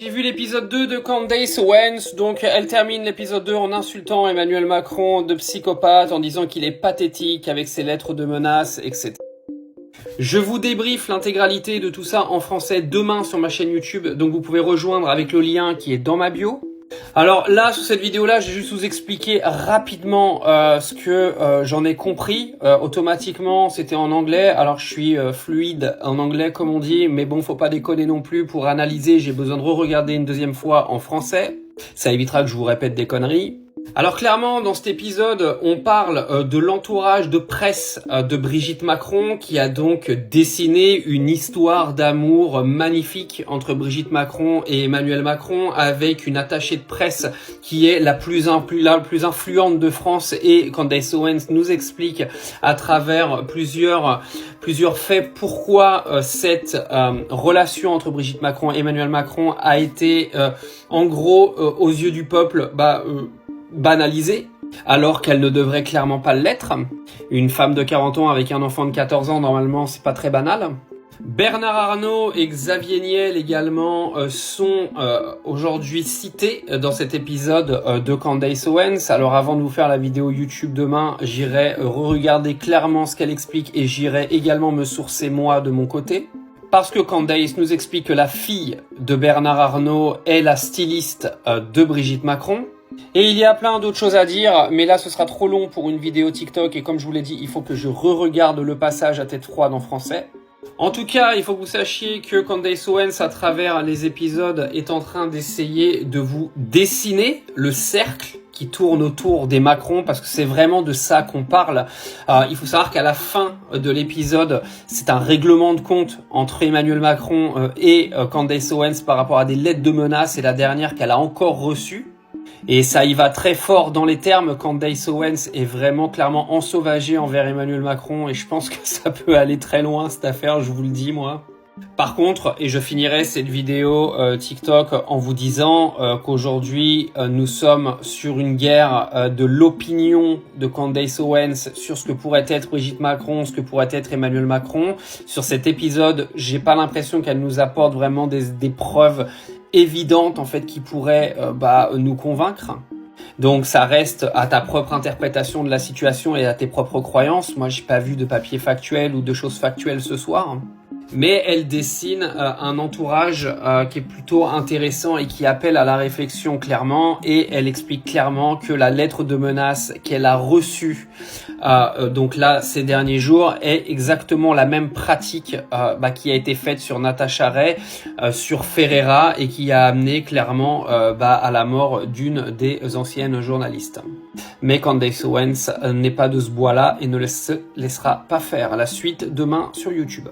J'ai vu l'épisode 2 de Candace Owens, donc elle termine l'épisode 2 en insultant Emmanuel Macron de psychopathe, en disant qu'il est pathétique avec ses lettres de menace, etc. Je vous débriefe l'intégralité de tout ça en français demain sur ma chaîne YouTube, donc vous pouvez rejoindre avec le lien qui est dans ma bio. Alors là, sur cette vidéo-là, j'ai juste vous expliquer rapidement ce que j'en ai compris. Automatiquement, c'était en anglais. Alors je suis fluide en anglais comme on dit, mais bon, faut pas déconner non plus. Pour analyser, j'ai besoin de re-regarder une deuxième fois en français. Ça évitera que je vous répète des conneries. Alors clairement, dans cet épisode, on parle de l'entourage de presse de Brigitte Macron qui a donc dessiné une histoire d'amour magnifique entre Brigitte Macron et Emmanuel Macron avec une attachée de presse qui est la plus influente de France, et Candace Owens nous explique à travers plusieurs faits pourquoi cette relation entre Brigitte Macron et Emmanuel Macron a été en gros aux yeux du peuple banalisée, alors qu'elle ne devrait clairement pas l'être. Une femme de 40 ans avec un enfant de 14 ans, normalement, c'est pas très banal. Bernard Arnault et Xavier Niel également sont aujourd'hui cités dans cet épisode de Candace Owens. Alors avant de vous faire la vidéo YouTube demain, j'irai re-regarder clairement ce qu'elle explique et j'irai également me sourcer moi de mon côté. Parce que Candace nous explique que la fille de Bernard Arnault est la styliste de Brigitte Macron. Et il y a plein d'autres choses à dire, mais là ce sera trop long pour une vidéo TikTok, et comme je vous l'ai dit, il faut que je re-regarde le passage à tête froide en français. En tout cas, il faut que vous sachiez que Candace Owens, à travers les épisodes, est en train d'essayer de vous dessiner le cercle qui tourne autour des Macron, parce que c'est vraiment de ça qu'on parle. Il faut savoir qu'à la fin de l'épisode, c'est un règlement de compte entre Emmanuel Macron et Candace Owens par rapport à des lettres de menaces, et la dernière qu'elle a encore reçue. Et ça y va très fort dans les termes. Candace Owens est vraiment clairement ensauvagée envers Emmanuel Macron, et je pense que ça peut aller très loin cette affaire, je vous le dis moi. Par contre, et je finirai cette vidéo TikTok en vous disant qu'aujourd'hui nous sommes sur une guerre de l'opinion de Candace Owens sur ce que pourrait être Brigitte Macron, ce que pourrait être Emmanuel Macron. Sur cet épisode, j'ai pas l'impression qu'elle nous apporte vraiment des preuves évidentes en fait qui pourraient nous convaincre. Donc ça reste à ta propre interprétation de la situation et à tes propres croyances. Moi, j'ai pas vu de papier factuel ou de choses factuelles ce soir. Mais elle dessine un entourage qui est plutôt intéressant et qui appelle à la réflexion clairement, et elle explique clairement que la lettre de menace qu'elle a reçue donc là ces derniers jours est exactement la même pratique qui a été faite sur Natacha Ray, sur Ferreira, et qui a amené clairement à la mort d'une des anciennes journalistes. Mais Candace Owens n'est pas de ce bois-là et ne se laissera pas faire. La suite demain sur YouTube.